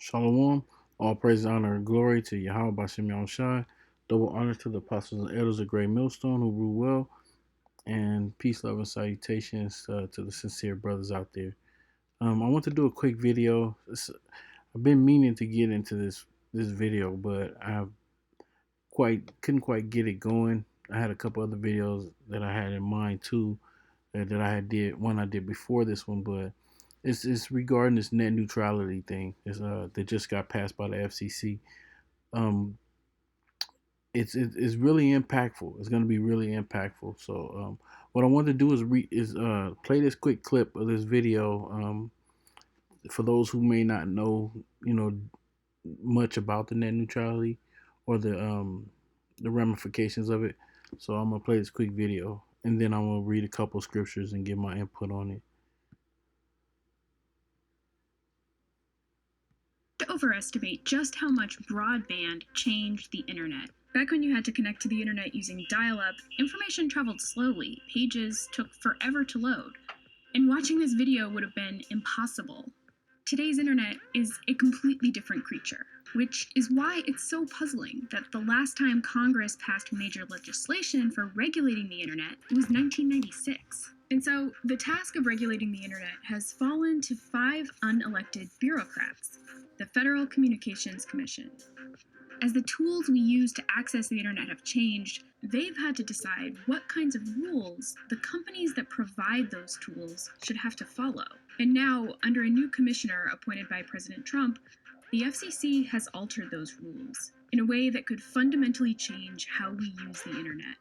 Shalom. All praise, honor, and glory to Yahweh Bashem Yahushai. Double honor to the apostles and elders of Great Millstone who rule well. And peace, love, and salutations to the sincere brothers out there. I want to do a quick video. I've been meaning to get into this video, but I have couldn't quite get it going. I had a couple other videos that I had in mind too that I had did one I did before this one, but it's regarding this net neutrality thing. That just got passed by the FCC. Um, it's really impactful. It's going to be really impactful. So what I want to do is play this quick clip of this video for those who may not know much about the net neutrality or the ramifications of it. So I'm gonna play this quick video and then I'm gonna read a couple scriptures and give my input on it. To overestimate just how much broadband changed the internet. Back when you had to connect to the internet using dial-up, information traveled slowly, pages took forever to load, and watching this video would have been impossible. Today's internet is a completely different creature, which is why it's so puzzling that the last time Congress passed major legislation for regulating the internet was 1996. And so the task of regulating the internet has fallen to 5 unelected bureaucrats, the Federal Communications Commission. As the tools we use to access the internet have changed, they've had to decide what kinds of rules the companies that provide those tools should have to follow. And now, under a new commissioner appointed by President Trump, the FCC has altered those rules in a way that could fundamentally change how we use the internet.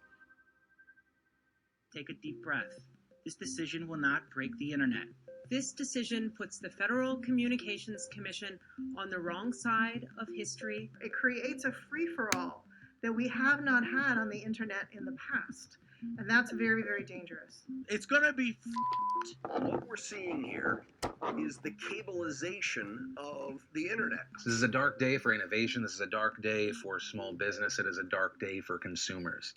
Take a deep breath. This decision will not break the internet. This decision puts the Federal Communications Commission on the wrong side of history. It creates a free-for-all that we have not had on the internet in the past. And that's very, very dangerous. It's going to be what we're seeing here is the cableization of the internet. This is a dark day for innovation. This is a dark day for small business. It is a dark day for consumers.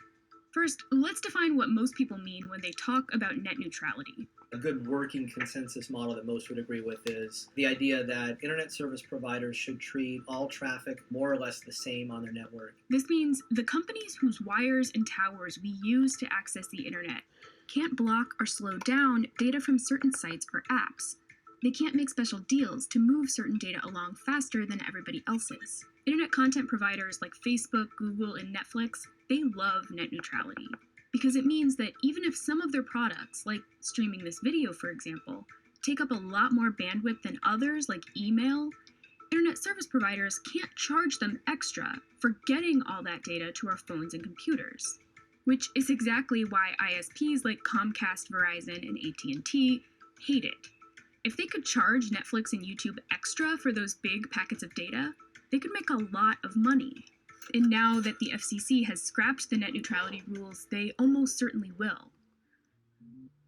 First, let's define what most people mean when they talk about net neutrality. A good working consensus model that most would agree with is the idea that internet service providers should treat all traffic more or less the same on their network. This means the companies whose wires and towers we use to access the internet can't block or slow down data from certain sites or apps. They can't make special deals to move certain data along faster than everybody else's. Internet content providers like Facebook, Google, and Netflix, they love net neutrality, because it means that even if some of their products, like streaming this video for example, take up a lot more bandwidth than others like email, internet service providers can't charge them extra for getting all that data to our phones and computers. Which is exactly why ISPs like Comcast, Verizon, and AT&T hate it. If they could charge Netflix and YouTube extra for those big packets of data, they could make a lot of money. And now that the FCC has scrapped the net neutrality rules, they almost certainly will.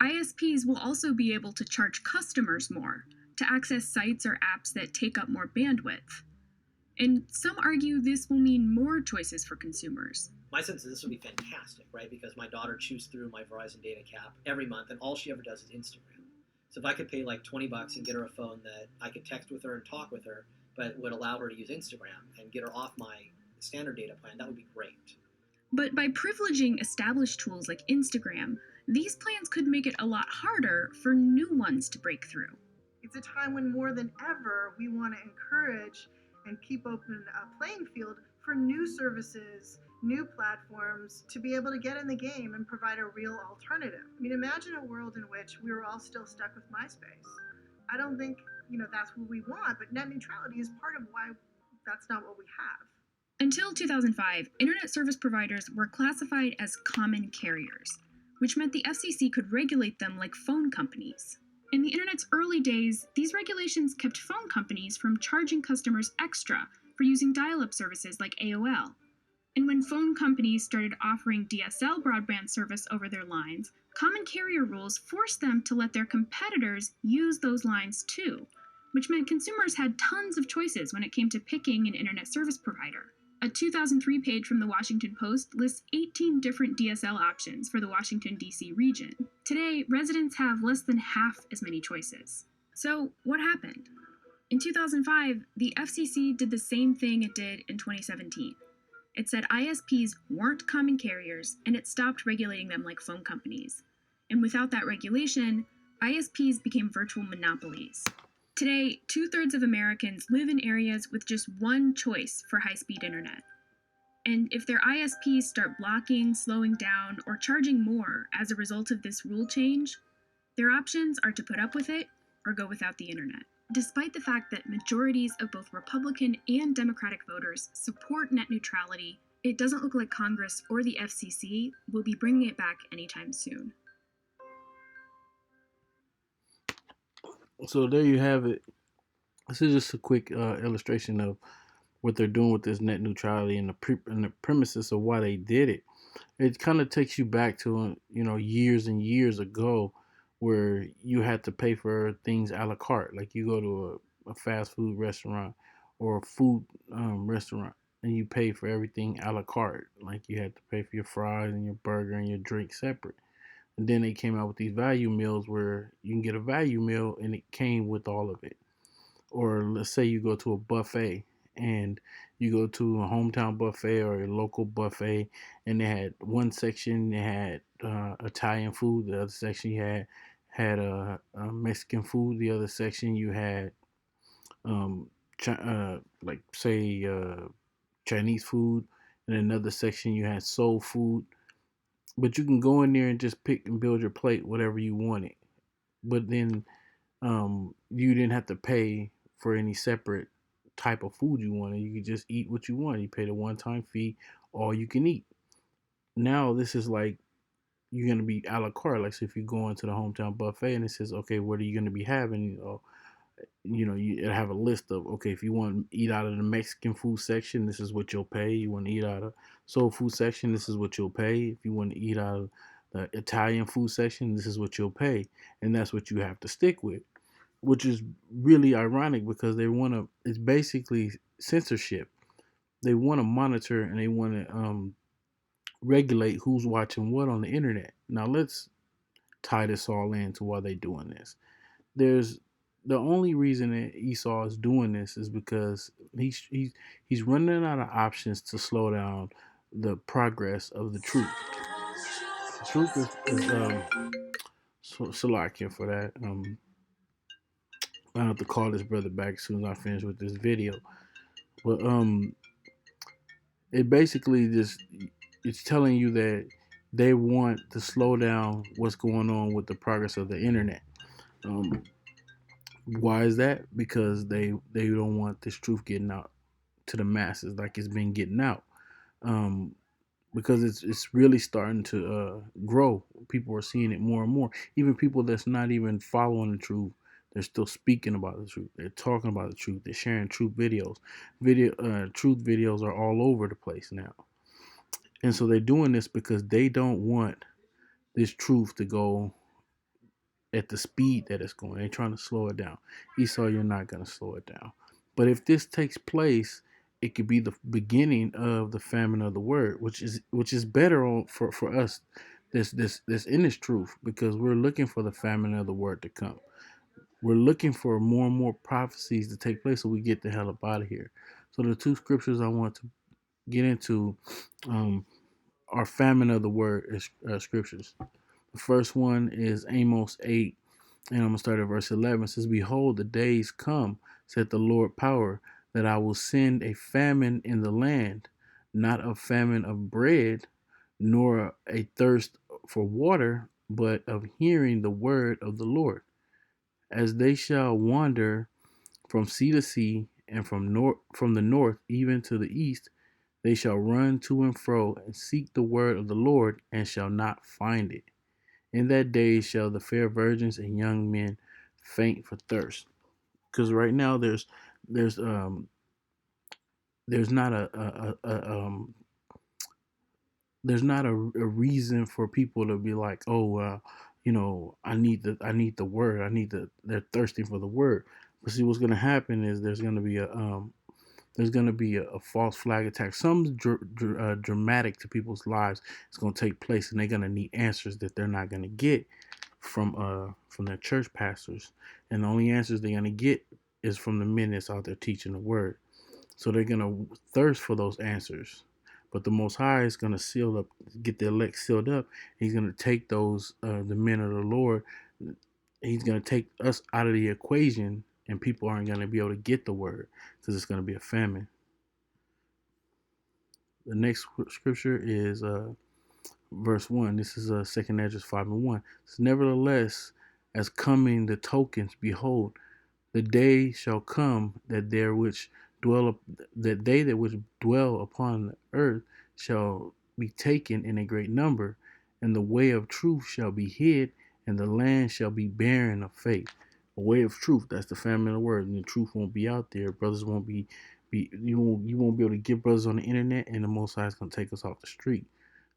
ISPs will also be able to charge customers more to access sites or apps that take up more bandwidth. And some argue this will mean more choices for consumers. My sense is this would be fantastic, right? Because my daughter chews through my Verizon data cap every month, and all she ever does is Instagram. So if I could pay like $20 and get her a phone that I could text with her and talk with her, but would allow her to use Instagram and get her off my standard data plan, that would be great. But by privileging established tools like Instagram, these plans could make it a lot harder for new ones to break through. It's a time when more than ever we want to encourage and keep open a playing field for new services, new platforms to be able to get in the game and provide a real alternative. I mean, imagine a world in which we were all still stuck with MySpace. I don't think, that's what we want, but net neutrality is part of why that's not what we have. Until 2005, internet service providers were classified as common carriers, which meant the FCC could regulate them like phone companies. In the internet's early days, these regulations kept phone companies from charging customers extra for using dial-up services like AOL. And when phone companies started offering DSL broadband service over their lines, common carrier rules forced them to let their competitors use those lines too, which meant consumers had tons of choices when it came to picking an internet service provider. A 2003 page from the Washington Post lists 18 different DSL options for the Washington, D.C. region. Today, residents have less than half as many choices. So, what happened? In 2005, the FCC did the same thing it did in 2017. It said ISPs weren't common carriers, and it stopped regulating them like phone companies. And without that regulation, ISPs became virtual monopolies. Today, 2/3 of Americans live in areas with just one choice for high-speed internet. And if their ISPs start blocking, slowing down, or charging more as a result of this rule change, their options are to put up with it or go without the internet. Despite the fact that majorities of both Republican and Democratic voters support net neutrality, it doesn't look like Congress or the FCC will be bringing it back anytime soon. So there you have it. This is just a quick illustration of what they're doing with this net neutrality and the premises of why they did it. It kind of takes you back to years and years ago, where you had to pay for things a la carte. Like you go to a fast food restaurant or a food restaurant, and you pay for everything a la carte. Like you had to pay for your fries and your burger and your drink separate. And then they came out with these value meals where you can get a value meal and it came with all of it. Or let's say you go to a buffet and you go to a hometown buffet or a local buffet, and they had one section they had Italian food, the other section you had Mexican food, the other section you had um, like say Chinese food, and another section you had soul food. But you can go in there and just pick and build your plate whatever you wanted. But then you didn't have to pay for any separate type of food you wanted. You could just eat what you want. You paid a one-time fee, all you can eat. Now this is like you're gonna be a la carte. Like so if you go into the hometown buffet and it says, okay, what are you gonna be having? You have a list of, okay, if you want to eat out of the Mexican food section, this is what you'll pay. You want to eat out of soul food section, this is what you'll pay. If you want to eat out of the Italian food section, this is what you'll pay, and that's what you have to stick with, which is really ironic because they want to. It's basically censorship. They want to monitor and they want to regulate who's watching what on the internet. Now let's tie this all into why they're doing this. There's the only reason that Esau is doing this is because he's running out of options to slow down the progress of the truth. The truth is so Salakia for that. I have to call this brother back as soon as I finish with this video. But it basically just it's telling you that they want to slow down what's going on with the progress of the internet. Um, why is that? Because they don't want this truth getting out to the masses like it's been getting out. Um, because it's really starting to grow. People are seeing it more and more. Even people that's not even following the truth, they're still speaking about the truth. They're talking about the truth. They're sharing truth videos. Truth videos are all over the place now, and so they're doing this because they don't want this truth to go at the speed that it's going. They're trying to slow it down. Esau, you're not going to slow it down. But if this takes place, it could be the beginning of the famine of the word, which is better for us this in this truth, because we're looking for the famine of the word to come. We're looking for more and more prophecies to take place so we get the hell up out of here. So the two scriptures I want to get into are famine of the word scriptures. The first one is Amos 8, and I'm going to start at verse 11. It says, behold, the days come, said the Lord power, that I will send a famine in the land, not a famine of bread, nor a thirst for water, but of hearing the word of the Lord. As they shall wander from sea to sea, and from the north even to the east, they shall run to and fro, and seek the word of the Lord, and shall not find it. In that day shall the fair virgins and young men faint for thirst. Because right now there's there's not a reason for people to be like, oh, I need the word. They're thirsty for the word. But see, what's going to happen is there's going to be a false flag attack. Some dramatic to people's lives is going to take place, and they're going to need answers that they're not going to get from their church pastors. And the only answers they're going to get is from the men that's out there teaching the word. So they're gonna thirst for those answers. But the Most High is gonna seal up, get the elect sealed up. He's gonna take those the men of the Lord. He's gonna take us out of the equation, and people aren't gonna be able to get the word because it's gonna be a famine. The next scripture is verse 1. This is 2nd Ezra 5:1. It's nevertheless, as coming the tokens, behold, the day shall come that there which dwell that they that which dwell upon the earth shall be taken in a great number, and the way of truth shall be hid, and the land shall be barren of faith. A way of truth, that's the family of the word, and the truth won't be out there. Brothers won't be you won't be able to get brothers on the internet, and the Most High is gonna take us off the street.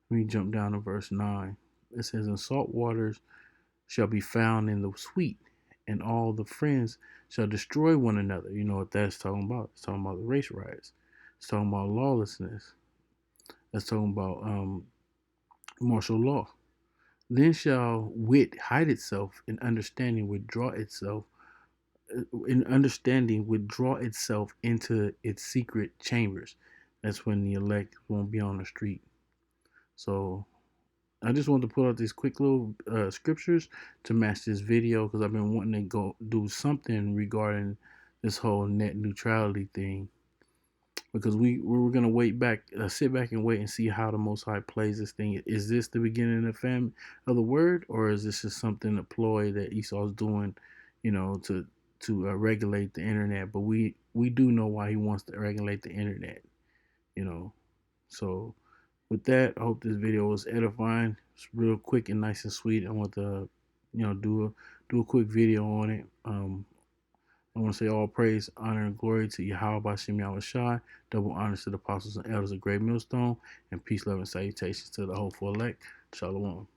Let me jump down to verse 9. It says, "And salt waters shall be found in the sweet, and all the friends shall destroy one another." You know what that's talking about? It's talking about the race riots. It's talking about lawlessness. That's talking about martial law. Then shall wit hide itself, and understanding withdraw itself. Understanding withdraw itself into its secret chambers. That's when the elect won't be on the street. So I just wanted to put out these quick little scriptures to match this video because I've been wanting to go do something regarding this whole net neutrality thing. Because we were gonna sit back and wait and see how the Most High plays this thing. Is this the beginning of the word, or is this just something a ploy that Esau's doing, to regulate the internet? But we do know why he wants to regulate the internet, you know. So with that, I hope this video was edifying. It's real quick and nice and sweet. I want to, do a quick video on it. I want to say all praise, honor, and glory to Yahweh Bashem Yahushai. Double honors to the apostles and elders of Great Millstone, and peace, love, and salutations to the hopeful elect. Shalom.